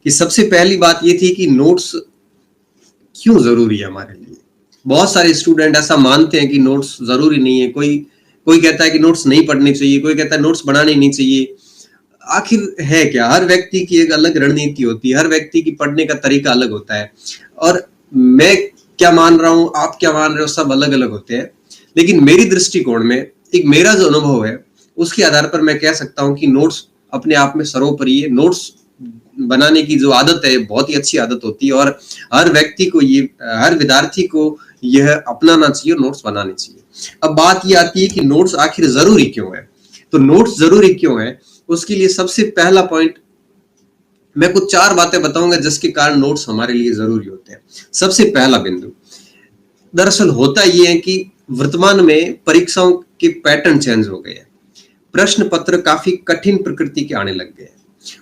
कि सबसे पहली बात ये थी कि नोट्स क्यों जरूरी है हमारे लिए। बहुत सारे स्टूडेंट ऐसा मानते हैं कि नोट्स जरूरी नहीं है, कोई कोई कहता है कि नोट्स नहीं पढ़ने चाहिए, कोई कहता है नोट्स बनाने नहीं चाहिए। आखिर है क्या? हर व्यक्ति की एक अलग रणनीति होती है, हर व्यक्ति की पढ़ने का तरीका अलग होता है, और मैं क्या मान रहा हूं, आप क्या मान रहे हो, सब अलग अलग होते हैं। लेकिन मेरी दृष्टिकोण में एक मेरा जो अनुभव है उसके आधार पर मैं कह सकता हूं कि नोट्स अपने आप में सर्वोपरि है। नोट्स बनाने की जो आदत है बहुत ही अच्छी आदत होती है, और हर व्यक्ति को ये, हर विद्यार्थी को यह अपनाना चाहिए और नोट्स बनाने चाहिए। अब बात ये आती है कि नोट्स आखिर जरूरी क्यों है। तो नोट्स जरूरी क्यों है, उसके लिए सबसे पहला पॉइंट मैं कुछ 4 बातें बताऊंगा जिसके कारण नोट्स हमारे लिए जरूरी होते हैं। सबसे पहला बिंदु, दरअसल होता यह है कि वर्तमान में परीक्षाओं के पैटर्न चेंज हो गए हैं। प्रश्न पत्र काफी कठिन प्रकृति के आने लग गए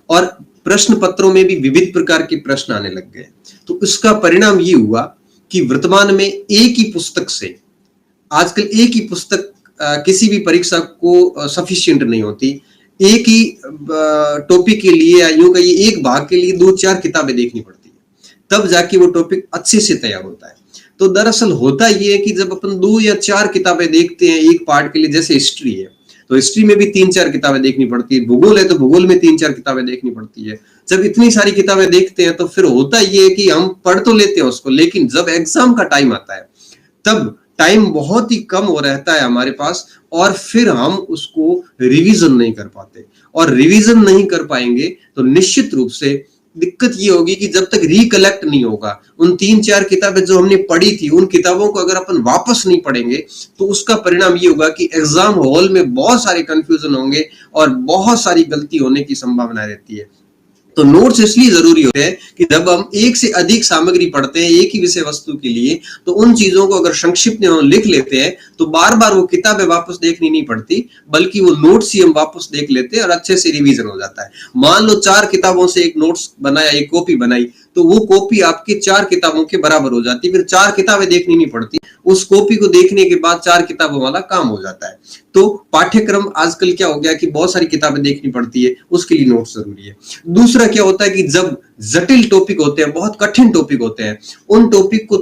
और प्रश्न पत्रों में भी विविध प्रकार के प्रश्न आने लग गए। तो इसका परिणाम ये हुआ कि वर्तमान में एक ही पुस्तक से, आजकल एक ही पुस्तक किसी भी परीक्षा को सफिशिएंट नहीं होती। एक ही टॉपिक के लिए या यूं कहिए एक भाग के लिए 2-4 किताबें देखनी पड़ती है, तब जाके वो टॉपिक अच्छे से तैयार होता है। तो दरअसल होता ये है कि जब अपन 2 या 4 किताबें देखते हैं एक पार्ट के लिए, जैसे हिस्ट्री है तो हिस्ट्री में भी 3-4 किताबें देखनी पड़ती है, भूगोल है तो भूगोल में 3-4 किताबें देखनी पड़ती है। जब इतनी सारी किताबें देखते हैं तो फिर होता ये है कि हम पढ़ तो लेते हैं उसको, लेकिन जब एग्जाम का टाइम आता है तब टाइम बहुत ही कम हो रहता है हमारे पास, और फिर हम उसको रिवीजन नहीं कर पाते। और रिवीजन नहीं कर पाएंगे तो निश्चित रूप से दिक्कत ये होगी कि जब तक रिकलेक्ट नहीं होगा, उन 3-4 किताबें जो हमने पढ़ी थी उन किताबों को अगर अपन वापस नहीं पढ़ेंगे तो उसका परिणाम ये होगा कि एग्जाम हॉल में बहुत सारे कंफ्यूजन होंगे और बहुत सारी गलती होने की संभावना रहती है। तो नोट्स इसलिए जरूरी होते हैं कि जब हम एक से अधिक सामग्री पढ़ते हैं एक ही विषय वस्तु के लिए, तो उन चीजों को अगर संक्षिप्त में हम लिख लेते हैं तो बार बार वो किताबें वापस देखनी नहीं पड़ती, बल्कि वो नोट्स ही हम वापस देख लेते हैं और अच्छे से रिवीजन हो जाता है। मान लो 4 किताबों से एक नोट्स बनाया, एक कॉपी बनाई, तो वो कॉपी आपकी 4 किताबों के बराबर हो जाती है, फिर 4 किताबें देखनी नहीं पड़ती, उस कॉपी को देखने के बाद 4 किताबों वाला काम हो जाता है। तो पाठ्यक्रम आजकल क्या हो गया कि बहुत सारी किताबें देखनी पड़ती है, उसके लिए नोट्स जरूरी है। दूसरा क्या होता है कि जब जटिल टॉपिक होते हैं, बहुत कठिन टॉपिक होते हैं, उन टॉपिक को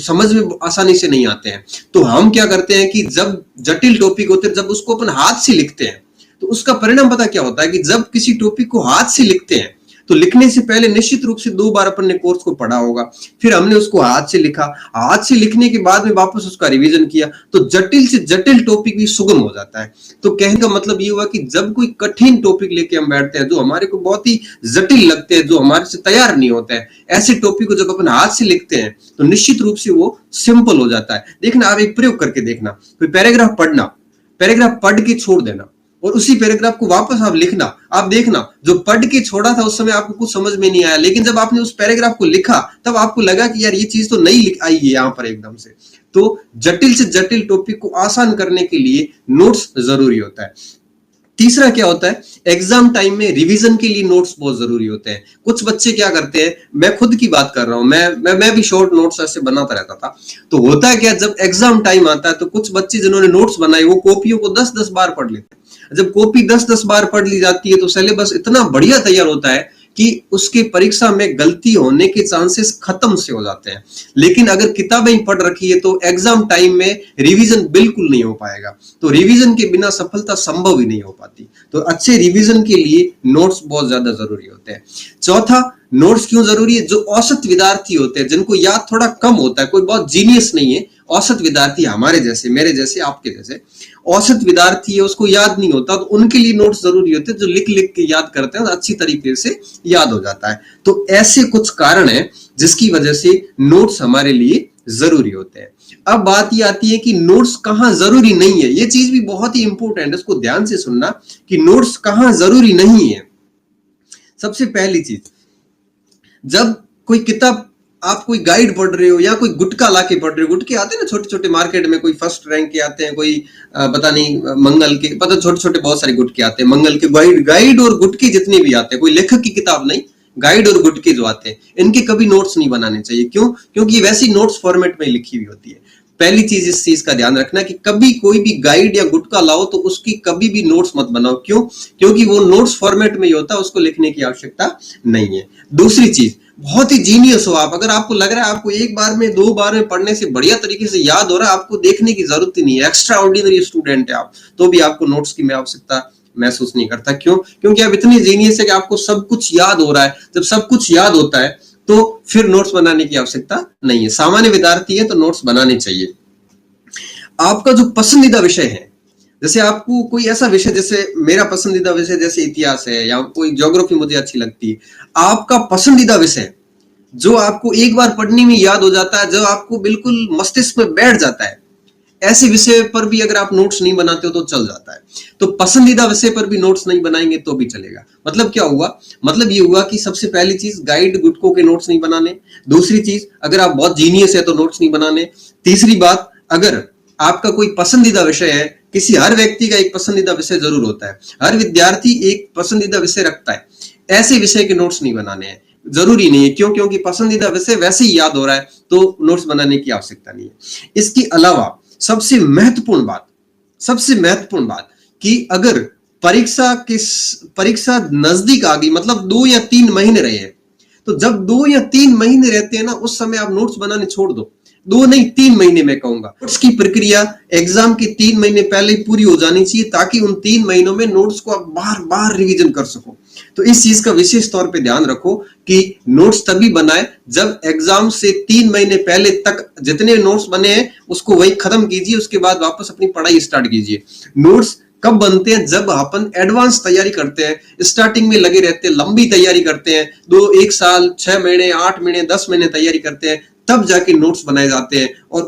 समझ में आसानी से नहीं आते हैं, तो हम क्या करते हैं कि जब जटिल टॉपिक होते हैं, जब उसको अपन हाथ से लिखते हैं तो उसका परिणाम पता क्या होता है कि जब किसी टॉपिक को हाथ से लिखते हैं तो लिखने से पहले निश्चित रूप से 2 बार अपन ने कोर्स को पढ़ा होगा, फिर हमने उसको हाथ से लिखा, हाथ से लिखने के बाद में वापस उसका रिवीजन किया, तो जटिल से जटिल टॉपिक भी सुगम हो जाता है। तो कहने का मतलब ये हुआ कि जब कोई कठिन टॉपिक लेके हम बैठते हैं जो हमारे को बहुत ही जटिल लगते हैं, जो हमारे से तैयार नहीं होते हैं, ऐसे टॉपिक को जब अपन हाथ से लिखते हैं तो निश्चित रूप से वो सिंपल हो जाता है। देखना, आप एक प्रयोग करके देखना, कोई पैराग्राफ पढ़ना, पैराग्राफ पढ़ के छोड़ देना और उसी पैराग्राफ को वापस आप लिखना, आप देखना जो पढ़ के छोड़ा था उस समय आपको कुछ समझ में नहीं आया, लेकिन जब आपने उस पैराग्राफ को लिखा तब आपको लगा कि यार ये चीज तो नहीं आई है यहाँ पर एकदम से। तो जटिल से जटिल टॉपिक को आसान करने के लिए नोट्स जरूरी होता है। तीसरा क्या होता है, एग्जाम टाइम में रिवीजन के लिए नोट्स बहुत जरूरी होते हैं। कुछ बच्चे क्या करते हैं, मैं खुद की बात कर रहा हूं, मैं भी शॉर्ट नोट्स ऐसे बनाता रहता था। तो होता क्या, जब एग्जाम टाइम आता है तो कुछ बच्चे जिन्होंने नोट्स बनाए वो कॉपियों को 10-10 बार पढ़ लेते हैं। जब कॉपी 10-10 बार पढ़ ली जाती है तो सिलेबस इतना बढ़िया तैयार होता है कि उसके परीक्षा में गलती होने के चांसेस खत्म से हो जाते हैं। लेकिन अगर किताबें ही पढ़ रखी है तो एग्जाम टाइम में रिवीजन बिल्कुल नहीं हो पाएगा, तो रिवीजन के बिना सफलता संभव ही नहीं हो पाती। तो अच्छे रिवीजन के लिए नोट्स बहुत ज्यादा जरूरी होते हैं। चौथा, नोट्स क्यों जरूरी है, जो औसत विद्यार्थी होते हैं जिनको याद थोड़ा कम होता है, कोई बहुत जीनियस नहीं है, औसत विद्यार्थी हमारे जैसे, मेरे जैसे, आपके जैसे औसत विद्यार्थी है, उसको याद नहीं होता, तो उनके लिए नोट्स जरूरी होते हैं, जो लिख लिख के याद करते हैं, अच्छी तरीके से याद हो जाता है। तो ऐसे कुछ कारण है जिसकी वजह से नोट्स हमारे लिए जरूरी होते हैं। अब बात ये आती है कि नोट्स कहां जरूरी नहीं है, ये चीज भी बहुत ही इंपॉर्टेंट है, इसको ध्यान से सुनना कि नोट्स कहां जरूरी नहीं है। सबसे पहली चीज, जब कोई किताब, आप कोई गाइड पढ़ रहे हो या कोई गुटका लाके पढ़ रहे हो, गुटके आते हैं ना छोटे छोटे मार्केट में, कोई फर्स्ट रैंक के आते हैं, कोई पता नहीं मंगल के, पता छोटे छोटे बहुत सारे गुटके आते हैं, मंगल के गाइड और गुटके जितने भी आते हैं, कोई लेखक की किताब नहीं, गाइड और गुटके जो आते हैं, इनके कभी नोट्स नहीं बनाने चाहिए। क्यों? क्योंकि ये वैसी नोट्स फॉर्मेट में लिखी हुई होती है। पहली चीज इस चीज का ध्यान रखना कि कभी कोई भी गाइड या गुटका लाओ तो उसकी कभी भी नोट्स मत बनाओ। क्यों? क्योंकि वो नोट्स फॉर्मेट में ही होता है, उसको लिखने की आवश्यकता नहीं है। दूसरी चीज, बहुत ही जीनियस हो आप, अगर आपको लग रहा है आपको एक बार में 2 बार में पढ़ने से बढ़िया तरीके से याद हो रहा है, आपको देखने की जरूरत ही नहीं है, एक्स्ट्रा ऑर्डिनरी स्टूडेंट है आप, तो भी आपको नोट्स की मैं आवश्यकता महसूस नहीं करता। क्यों? क्योंकि आप इतनी जीनियस है कि आपको सब कुछ याद हो रहा है। जब सब कुछ याद होता है तो फिर नोट्स बनाने की आवश्यकता नहीं है। सामान्य विद्यार्थी है तो नोट्स बनाने चाहिए। आपका जो पसंदीदा विषय है, जैसे आपको कोई ऐसा विषय, जैसे मेरा पसंदीदा विषय जैसे इतिहास है या कोई ज्योग्राफी मुझे अच्छी लगती है, आपका पसंदीदा विषय जो आपको एक बार पढ़ने में याद हो जाता है, जो आपको बिल्कुल मस्तिष्क में बैठ जाता है, ऐसे विषय पर भी अगर आप नोट्स नहीं बनाते हो तो चल जाता है। तो पसंदीदा विषय पर भी नोट्स नहीं बनाएंगे तो भी चलेगा। मतलब क्या हुआ? मतलब ये हुआ कि सबसे पहली चीज, गाइड गुटकों के नोट्स नहीं बनाने। दूसरी चीज, अगर आप बहुत जीनियस है तो नोट्स नहीं बनाने। तीसरी बात, अगर आपका कोई पसंदीदा विषय है, हर व्यक्ति का एक पसंदीदा विषय जरूर होता है, हर विद्यार्थी एक पसंदीदा विषय रखता है, ऐसे विषय के नोट्स नहीं बनाने हैं, जरूरी नहीं है। क्यों? क्योंकि पसंदीदा विषय वैसे ही याद हो रहा है तो नोट्स बनाने की आवश्यकता नहीं है। इसके अलावा सबसे महत्वपूर्ण बात कि अगर परीक्षा नजदीक आ गई, मतलब 2 या 3 महीने रहे हैं, तो जब 2 या 3 महीने रहते हैं ना, उस समय आप नोट्स बनाने छोड़ दो। 2 नहीं 3 महीने में कहूंगा। नोट्स की प्रक्रिया एग्जाम के 3 महीने पहले ही पूरी हो जानी चाहिए, ताकि उन 3 महीनों में नोट्स को आप बार बार रिवीजन कर सको। तो इस चीज का विशेष तौर पे ध्यान रखो कि नोट्स तभी बनाए जब एग्जाम से 3 महीने पहले तक जितने नोट्स बने हैं उसको वही खत्म कीजिए, उसके बाद वापस अपनी पढ़ाई स्टार्ट कीजिए। नोट्स कब बनते हैं? जब अपन एडवांस तैयारी करते हैं, स्टार्टिंग में लगे रहते हैं, लंबी तैयारी करते हैं, 1 साल, 6 महीने, 8 महीने, 10 महीने तैयारी करते हैं, तब जाके नोट्स बनाए जाते हैं। और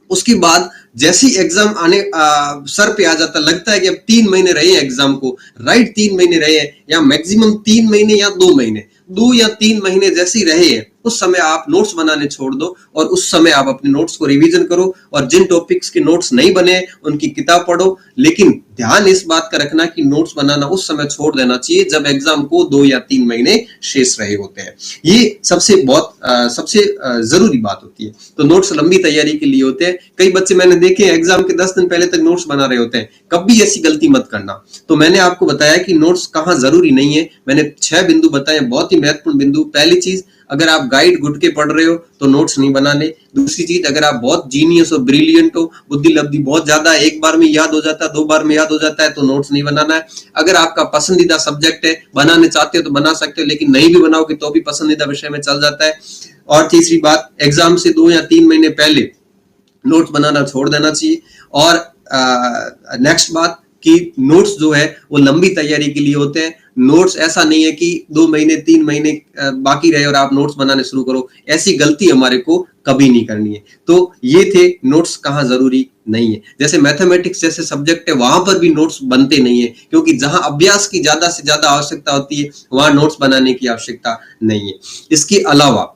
उसके बाद जैसी एग्जाम सर पे आ जाता, लगता है कि अब 3 महीने रहे एग्जाम को, राइट 3 महीने रहे हैं, या मैक्सिमम 3 महीने या 2 महीने, 2 या 3 महीने जैसे ही रहे हैं, उस समय आप नोट्स बनाने छोड़ दो और उस समय आप अपने नोट्स को रिवीजन करो। और जिन टॉपिक्स के नोट्स नहीं बने उनकी किताब पढ़ो, लेकिन ध्यान इस बात का रखना कि नोट्स बनाना उस समय छोड़ देना चाहिए जब एग्जाम को 2 या 3 महीने शेष रहे होते हैं। ये सबसे जरूरी बात होती है। तो नोट्स लंबी तैयारी के लिए होते हैं। कई बच्चे मैंने देखे एग्जाम के 10 दिन पहले तक नोट्स बना रहे होते हैं। कभी ऐसी गलती मत करना। तो मैंने आपको बताया कि नोट्स कहाँ जरूरी नहीं है। मैंने 6 बिंदु बताए, बहुत ही महत्वपूर्ण बिंदु। पहली चीज, अगर आप गाइड गुटके पढ़ रहे हो तो नोट्स नहीं बनाने। दूसरी चीज, अगर आप बहुत जीनियस हो, ब्रिलियंट हो, बुद्धि लब्धि बहुत ज्यादा है, एक बार में याद हो जाता है, 2 बार में याद हो जाता है, तो नोट्स नहीं बनाना है। अगर आपका पसंदीदा सब्जेक्ट है, बनाने चाहते हो तो बना सकते हो, लेकिन नहीं भी बनाओगे तो भी पसंदीदा विषय में चल जाता है। और तीसरी बात, एग्जाम से 2 या 3 महीने पहले नोट्स बनाना छोड़ देना चाहिए। और नेक्स्ट बात कि नोट्स जो है वो लंबी तैयारी के लिए होते हैं। नोट्स ऐसा नहीं है कि 2 महीने 3 महीने बाकी रहे और आप नोट्स बनाने शुरू करो, ऐसी गलती हमारे को कभी नहीं करनी है। तो ये थे नोट्स कहाँ जरूरी नहीं है। जैसे मैथमेटिक्स जैसे सब्जेक्ट है, वहां पर भी नोट्स बनते नहीं है, क्योंकि जहां अभ्यास की ज्यादा से ज्यादा आवश्यकता होती है वहां नोट्स बनाने की आवश्यकता नहीं है। इसके अलावा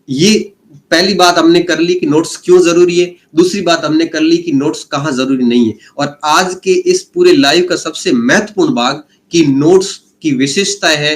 ये पहली बात हमने कर ली कि नोट्स क्यों जरूरी है, दूसरी बात हमने कर ली कि नोट्स कहाँ जरूरी नहीं है, और आज के इस पूरे लाइव का सबसे महत्वपूर्ण भाग कि नोट्स की विशेषता है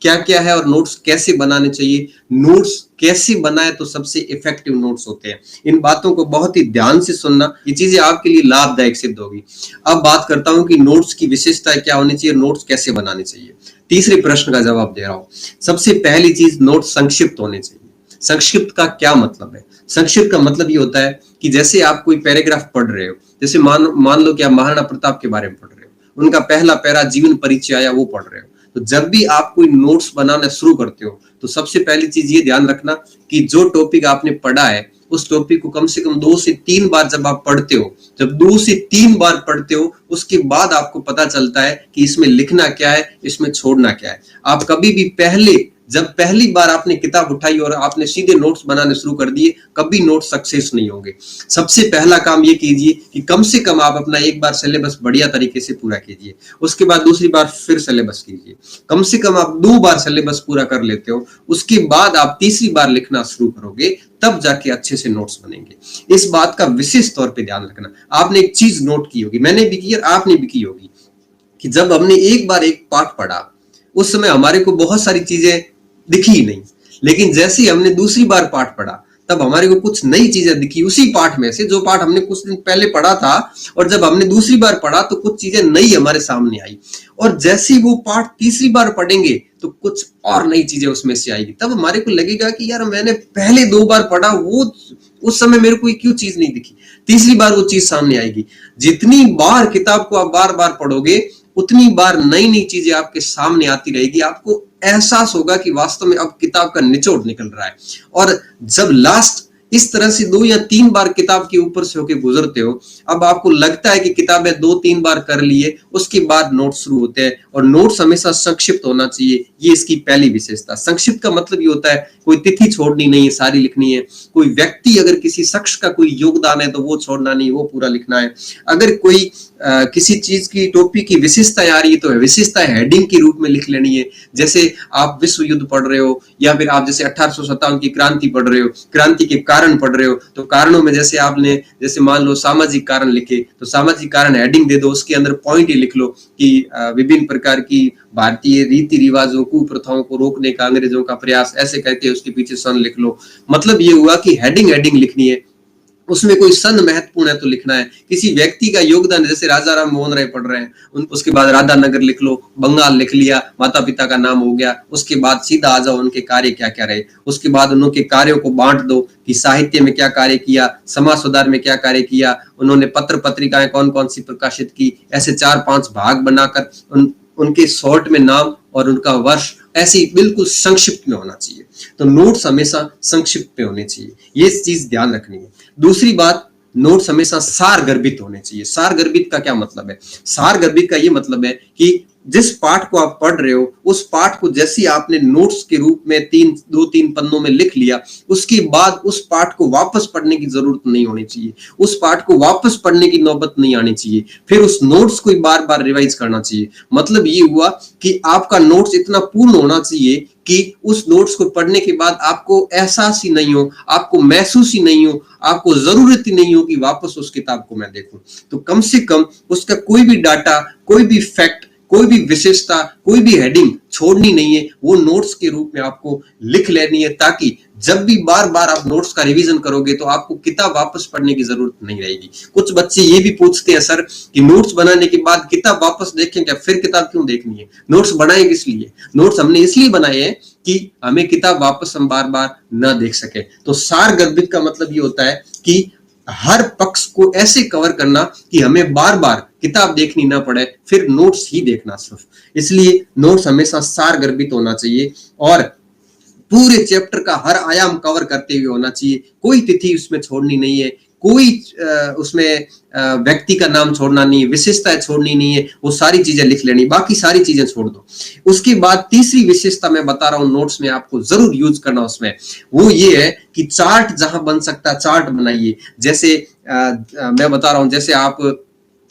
क्या क्या है और नोट्स कैसे बनाने चाहिए, नोट्स कैसे बनाए तो सबसे इफेक्टिव नोट्स होते हैं। इन बातों को बहुत ही ध्यान से सुनना, ये चीजें आपके लिए लाभदायक सिद्ध होगी। अब बात करता हूं कि नोट्स की विशेषता क्या होनी चाहिए, नोट्स कैसे बनाने चाहिए। तीसरे प्रश्न का जवाब दे रहा हूं। सबसे पहली चीज, नोट्स संक्षिप्त होने चाहिए। संक्षिप्त का क्या मतलब है? संक्षिप्त का मतलब ये होता है कि जैसे आप कोई पैराग्राफ पढ़ रहे हो, जैसे मान लो कि आप महाराणा प्रताप के बारे में पढ़ रहे हो, उनका पहला पैरा जीवन परिचय आया वो पढ़ रहे हो, तो जब भी आप कोई नोट्स बनाना शुरू करते हो तो सबसे पहली चीज ये ध्यान रखना कि जो टॉपिक आपने पढ़ा है उस टॉपिक को कम से कम 2 से 3 बार जब आप पढ़ते हो, जब 2 से 3 बार पढ़ते हो उसके बाद आपको पता चलता है कि इसमें लिखना क्या है, इसमें छोड़ना क्या है। आप कभी भी जब पहली बार आपने किताब उठाई और आपने सीधे नोट्स बनाने शुरू कर दिए, कभी नोट्स सक्सेस नहीं होंगे। सबसे पहला काम ये कीजिए कि कम से कम आप अपना एक बार सिलेबस बढ़िया तरीके से पूरा कीजिए, उसके बाद दूसरी बार फिर सिलेबस कीजिए। कम से कम आप 2 बार सिलेबस पूरा कर लेते हो, उसके बाद आप तीसरी बार लिखना शुरू करोगे, तब जाके अच्छे से नोट्स बनेंगे। इस बात का विशेष तौर पे ध्यान रखना। आपने एक चीज नोट की होगी, मैंने भी की और आपने भी की होगी, कि जब हमने एक बार एक पाठ पढ़ा उस समय हमारे को बहुत सारी चीजें दिखी ही नहीं, लेकिन जैसे ही हमने दूसरी बार पाठ पढ़ा तब हमारे को कुछ नई चीजें दिखी उसी पाठ में से, जो पाठ हमने कुछ दिन पहले पढ़ा था, और जब हमने दूसरी बार पढ़ा तो कुछ चीजें नई हमारे सामने आई, और जैसे ही वो पाठ तीसरी बार पढ़ेंगे तो कुछ और नई चीजें उसमें से आएगी। तब हमारे को लगेगा कि यार मैंने पहले 2 बार पढ़ा, वो उस समय मेरे को क्यों चीज नहीं दिखी, तीसरी बार वो चीज सामने आएगी। जितनी बार किताब को आप बार बार पढ़ोगे उतनी बार नई नई चीजें आपके सामने आती रहेगी, आपको एहसास होगा कि वास्तव में अब किताब का निचोड़ निकल रहा है। और जब लास्ट इस तरह से 2 या 3 बार किताब के ऊपर से होके गुजरते हो, अब आपको लगता है कि किताबें 2-3 बार कर लिए, उसके बाद नोट्स शुरू होते हैं, और नोट्स हमेशा संक्षिप्त होना चाहिए। ये इसकी पहली विशेषता। संक्षिप्त का मतलब ये होता है कोई तिथि छोड़नी नहीं है, सारी लिखनी है। कोई व्यक्ति अगर किसी शख्स का कोई योगदान है तो वो छोड़ना नहीं, वो पूरा लिखना है। अगर कोई किसी चीज की टॉपिक की विशेषता आ रही है तो विशेषता हेडिंग के रूप में लिख लेनी है। जैसे आप विश्व युद्ध पढ़ रहे हो, या फिर आप जैसे 1857 की क्रांति पढ़ रहे हो, क्रांति के कारण पढ़ रहे हो, तो कारणों में जैसे आपने जैसे मान लो सामाजिक कारण लिखे तो सामाजिक कारण हेडिंग दे दो, उसके अंदर पॉइंट ही लिख लो कि विभिन्न प्रकार की भारतीय रीति रिवाजों कुप्रथाओं को रोकने का अंग्रेजों का प्रयास, ऐसे करके उसके पीछे सन लिख लो। मतलब ये हुआ कि हेडिंग लिखनी है, उसमें कोई सन महत्वपूर्ण है तो लिखना है। किसी व्यक्ति का योगदान, जैसे राजा राम मोहन राय पढ़ रहे हैं, उसके बाद राधा नगर लिख लो, बंगाल लिख लिया, माता पिता का नाम हो गया, उसके बाद सीधा आ जाओ उनके कार्य क्या क्या रहे, उसके बाद उनके कार्यों को बांट दो कि साहित्य में क्या कार्य किया, समाज सुधार में क्या कार्य किया, उन्होंने पत्र पत्रिकाएं कौन कौन सी प्रकाशित की, ऐसे 4-5 भाग बनाकर उनके शॉर्ट में नाम और उनका वर्ष, ऐसे बिल्कुल संक्षिप्त में होना चाहिए। तो नोट्स हमेशा संक्षिप्त में होने चाहिए, ये चीज ध्यान रखनी है। दूसरी बात, नोट्स हमेशा सार गर्भित होने चाहिए। सार गर्भित का क्या मतलब है? सार गर्भित का ये मतलब है कि जिस पाठ को आप पढ़ रहे हो, उस पाठ को जैसे आपने नोट्स के रूप में 2-3 पन्नों में लिख लिया, उसके बाद उस पाठ को वापस पढ़ने की जरूरत नहीं होनी चाहिए, उस पाठ को वापस पढ़ने की नौबत नहीं आनी चाहिए, फिर उस नोट्स को बार बार रिवाइज करना चाहिए। मतलब ये हुआ कि आपका नोट्स इतना पूर्ण होना चाहिए कि उस नोट्स को पढ़ने के बाद आपको एहसास ही नहीं हो, आपको महसूस ही नहीं हो, आपको जरूरत ही नहीं हो कि वापस उस किताब को मैं देखूं। तो कम से कम उसका कोई भी डाटा, कोई भी फैक्ट, कोई भी विशेषता, कोई भी हेडिंग छोड़नी नहीं है, वो नोट्स के रूप में आपको लिख लेनी है, ताकि जब भी बार बार आप नोट्स का रिवीजन करोगे तो आपको किताब वापस पढ़ने की जरूरत नहीं रहेगी। कुछ बच्चे ये भी पूछते हैं, सर कि नोट्स बनाने के बाद किताब वापस देखें क्या? फिर किताब क्यों देखनी है? नोट्स बनाए किस लिए? नोट्स हमने इसलिए बनाए हैं कि हमें किताब वापस हम बार बार न देख सके। तो सार गर्भित का मतलब ये होता है कि हर पक्ष को ऐसे कवर करना कि हमें बार बार किताब देखनी ना पड़े, फिर नोट्स ही देखना सिर्फ। इसलिए नोट्स हमेशा सार गर्भित होना चाहिए और पूरे चैप्टर का हर आयाम कवर करते हुए होना चाहिए। कोई तिथि उसमें छोड़नी नहीं है, कोई उसमें व्यक्ति का नाम छोड़ना नहीं है, विशेषताएं छोड़नी नहीं है, वो सारी चीजें लिख लेनी, बाकी सारी चीजें छोड़ दो। उसके बाद तीसरी विशेषता मैं बता रहा हूं नोट्स में आपको जरूर यूज करना उसमें, वो ये है कि चार्ट जहां बन सकता है चार्ट बनाइए। जैसे मैं बता रहा हूं, जैसे आप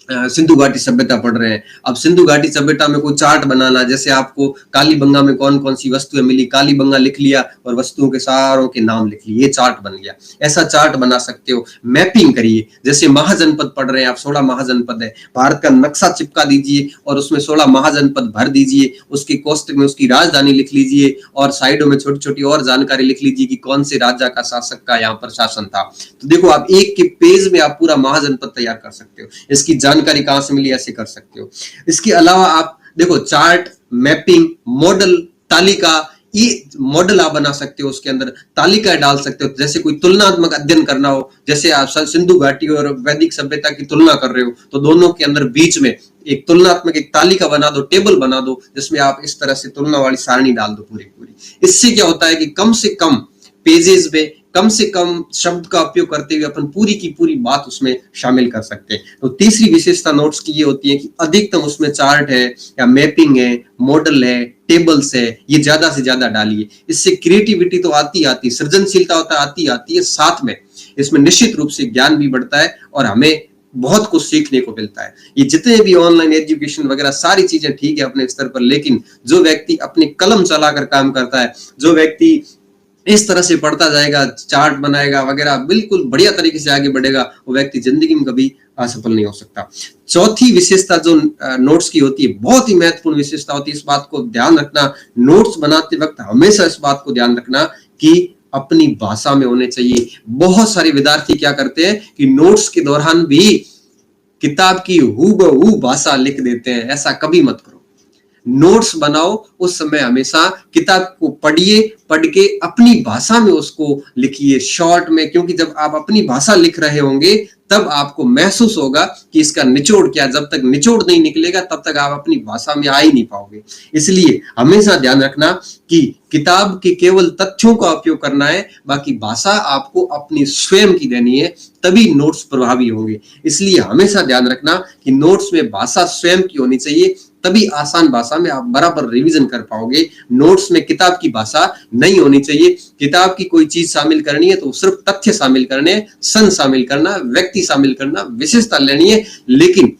सिंधु घाटी सभ्यता पढ़ रहे हैं, अब सिंधु घाटी सभ्यता में कोई चार्ट बनाना, जैसे आपको कालीबंगा में कौन कौन सी वस्तुएं मिली, कालीबंगा लिख लिया और वस्तुओं के सारों के नाम लिख लिए, ये चार्ट बन गया। ऐसा चार्ट बना सकते हो। मैपिंग करिए, जैसे महाजनपद पढ़ रहे हैं आप, 16 महाजनपद है, भारत का नक्शा चिपका दीजिए और उसमें 16 महाजनपद भर दीजिए, उसके कोष्टक में उसकी राजधानी लिख लीजिए और साइडों में छोटी छोटी और जानकारी लिख लीजिए कि कौन से राजा का शासक का यहाँ पर शासन था। तो देखो आप एक के पेज में आप पूरा महाजनपद तैयार कर सकते हो। इसकी जानकारी कहां से मिली, ऐसे कर सकते हो। इसके अलावा आप देखो चार्ट, मैपिंग, मॉडल, तालिका, ये मॉडल आप बना सकते हो, उसके अंदर तालिकाएं डाल सकते हो। जैसे कोई तुलनात्मक अध्ययन करना हो, जैसे आप सिंधु घाटी और वैदिक सभ्यता की तुलना कर रहे हो, तो दोनों के अंदर बीच में एक तुलनात्मक एक तालिका बना दो, टेबल बना दो, जिसमें आप इस तरह से तुलना वाली सारणी डाल दो पूरी पूरी। इससे क्या होता है कि कम से कम पेजेस में कम से कम शब्द का उपयोग करते हुए अपन पूरी की पूरी बात उसमें शामिल कर सकते हैं। तो तीसरी विशेषता नोट्स की ये होती है कि अधिकतम उसमें चार्ट है या मैपिंग है, मॉडल है, टेबल्स है, ये ज्यादा से ज्यादा डालिए। इससे क्रिएटिविटी तो आती आती, सृजनशीलता होता आती आती है, साथ में इसमें निश्चित रूप से ज्ञान भी बढ़ता है और हमें बहुत कुछ सीखने को मिलता है। ये जितने भी ऑनलाइन एजुकेशन वगैरह सारी चीजें ठीक है अपने स्तर पर, लेकिन जो व्यक्ति अपने कलम चलाकर काम करता है, जो व्यक्ति इस तरह से पढ़ता जाएगा, चार्ट बनाएगा वगैरह, बिल्कुल बढ़िया तरीके से आगे बढ़ेगा, वो व्यक्ति जिंदगी में कभी असफल नहीं हो सकता। चौथी विशेषता जो नोट्स की होती है, बहुत ही महत्वपूर्ण विशेषता होती है, इस बात को ध्यान रखना। नोट्स बनाते वक्त हमेशा इस बात को ध्यान रखना कि अपनी भाषा में होने चाहिए। बहुत सारे विद्यार्थी क्या करते हैं कि नोट्स के दौरान भी किताब की हूबहू भाषा लिख देते हैं। ऐसा कभी मत करो। नोट्स बनाओ उस समय हमेशा किताब को पढ़िए, पढ़ के अपनी भाषा में उसको लिखिए शॉर्ट में, क्योंकि जब आप अपनी भाषा लिख रहे होंगे तब आपको महसूस होगा कि इसका निचोड़ क्या। जब तक निचोड़ नहीं निकलेगा तब तक आप अपनी भाषा में आ ही नहीं पाओगे। इसलिए हमेशा ध्यान रखना कि किताब के केवल तथ्यों का उपयोग करना है, बाकी भाषा आपको अपनी स्वयं की देनी है, तभी नोट्स प्रभावी होंगे। इसलिए हमेशा ध्यान रखना कि नोट्स में भाषा स्वयं की होनी चाहिए, तभी आसान भाषा में आप बराबर रिवीजन कर पाओगे। नोट्स में किताब की भाषा नहीं होनी चाहिए। किताब की कोई चीज शामिल करनी है तो सिर्फ तथ्य शामिल करने हैं, सन शामिल करना, व्यक्ति शामिल करना, विशेषता लेनी है, लेकिन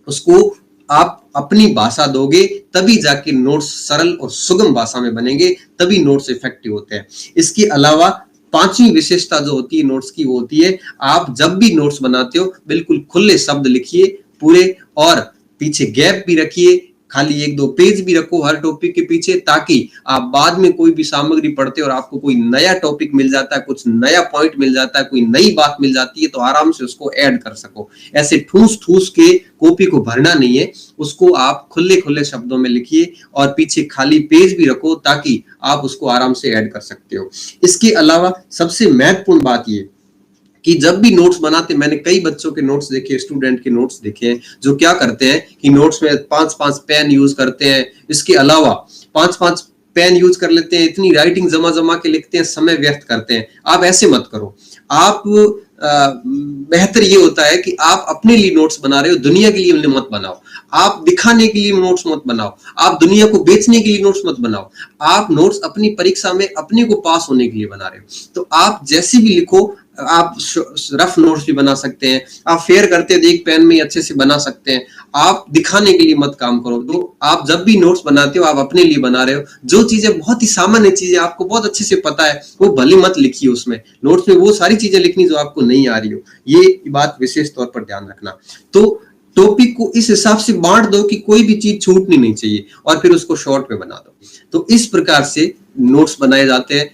उसको आप अपनी भाषा दोगे तभी जाके नोट्स सरल और सुगम भाषा में बनेंगे, तभी नोट्स इफेक्टिव होते हैं। इसके अलावा पांचवी विशेषता जो होती है नोट्स की, वो होती है आप जब भी नोट्स बनाते हो बिल्कुल खुले शब्द लिखिए पूरे, और पीछे गैप भी रखिए, खाली 1-2 पेज भी रखो हर टॉपिक के पीछे, ताकि आप बाद में कोई भी सामग्री पढ़ते हो और आपको कोई नया टॉपिक मिल जाता है, कुछ नया पॉइंट मिल जाता है, कोई नई बात मिल जाती है तो आराम से उसको ऐड कर सको। ऐसे ठूस ठूस के कॉपी को भरना नहीं है, उसको आप खुले खुले शब्दों में लिखिए और पीछे खाली पेज भी रखो ताकि आप उसको आराम से ऐड कर सकते हो। इसके अलावा सबसे महत्वपूर्ण बात ये कि जब भी नोट्स बनाते, मैंने कई बच्चों के नोट्स देखे, स्टूडेंट के नोट्स देखे हैं जो क्या करते हैं कि नोट्स में 5-5 पेन यूज करते हैं। इसके अलावा 5-5 पेन यूज कर लेते हैं, इतनी राइटिंग जमा जमा के लिखते हैं, समय व्यर्थ करते हैं। आप ऐसे मत करो। आप बेहतर ये होता है कि आप अपने लिए नोट्स बना रहे हो, दुनिया के लिए मत बनाओ। आप दिखाने के लिए नोट्स मत बनाओ, आप दुनिया को बेचने के लिए नोट्स मत बनाओ। आप नोट्स अपनी परीक्षा में अपने को पास होने के लिए बना रहे हो। तो आप जैसे भी लिखो, आप रफ नोट्स भी बना सकते हैं, आप फेयर करते हैं एक पेन में अच्छे से बना सकते हैं। आप दिखाने के लिए मत काम करो। तो आप जब भी नोट्स बनाते हो आप अपने लिए बना रहे हो। जो चीजें बहुत ही सामान्य चीजें आपको बहुत अच्छे से पता है वो भले मत लिखिए उसमें। नोट्स में वो सारी चीजें लिखनी जो आपको नहीं आ रही हो, ये बात विशेष तौर पर ध्यान रखना। तो टॉपिक को इस हिसाब से बांट दो कि कोई भी चीज छूटनी नहीं चाहिए और फिर उसको शॉर्ट में बना दो। तो इस प्रकार से नोट्स बनाए जाते हैं।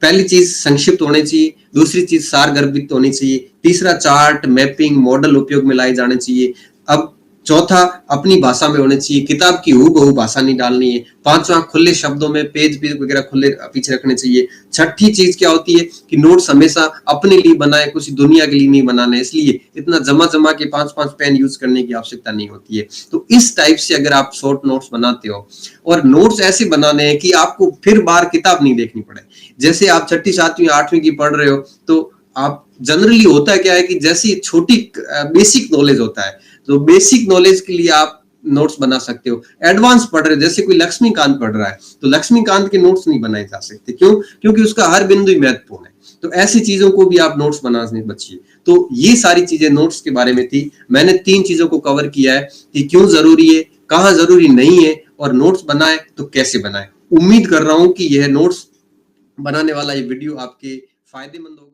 पहली चीज संक्षिप्त होनी चाहिए, दूसरी चीज सारगर्भित होनी चाहिए, तीसरा चार्ट, मैपिंग, मॉडल उपयोग में लाए जाने चाहिए। अब चौथा अपनी भाषा में होने चाहिए, किताब की हूबहू भाषा नहीं डालनी है। पांचवा खुले शब्दों में पेज भी वगैरह खुले पीछे रखने चाहिए। छठी चीज क्या होती है कि नोट्स हमेशा अपने लिए बनाए, कुछ दुनिया के लिए नहीं बनाने, इसलिए इतना जमा जमा के 5-5 पेन यूज करने की आवश्यकता नहीं होती है। तो इस टाइप से अगर आप शॉर्ट नोट्स बनाते हो, और नोट्स ऐसे बनाने हैं कि आपको फिर बार किताब नहीं देखनी पड़े। जैसे आप 6ठी 7वीं 8वीं की पढ़ रहे हो तो आप जनरली होता क्या है कि जैसी छोटी बेसिक नॉलेज होता है, तो बेसिक नॉलेज के लिए आप नोट्स बना सकते हो। एडवांस पढ़ रहे, जैसे कोई लक्ष्मीकांत पढ़ रहा है तो लक्ष्मीकांत के नोट्स नहीं बनाए जा सकते। क्यों? क्योंकि उसका हर बिंदु महत्वपूर्ण है। तो ऐसी चीजों को भी आप नोट्स बनाने बचिए। तो ये सारी चीजें नोट्स के बारे में थी। मैंने 3 चीजों को कवर किया है कि क्यों जरूरी है, कहाँ जरूरी नहीं है, और नोट्स बनाए तो कैसे बनाए। उम्मीद कर रहा हूं कि यह नोट्स बनाने वाला ये वीडियो आपके फायदेमंद होगा।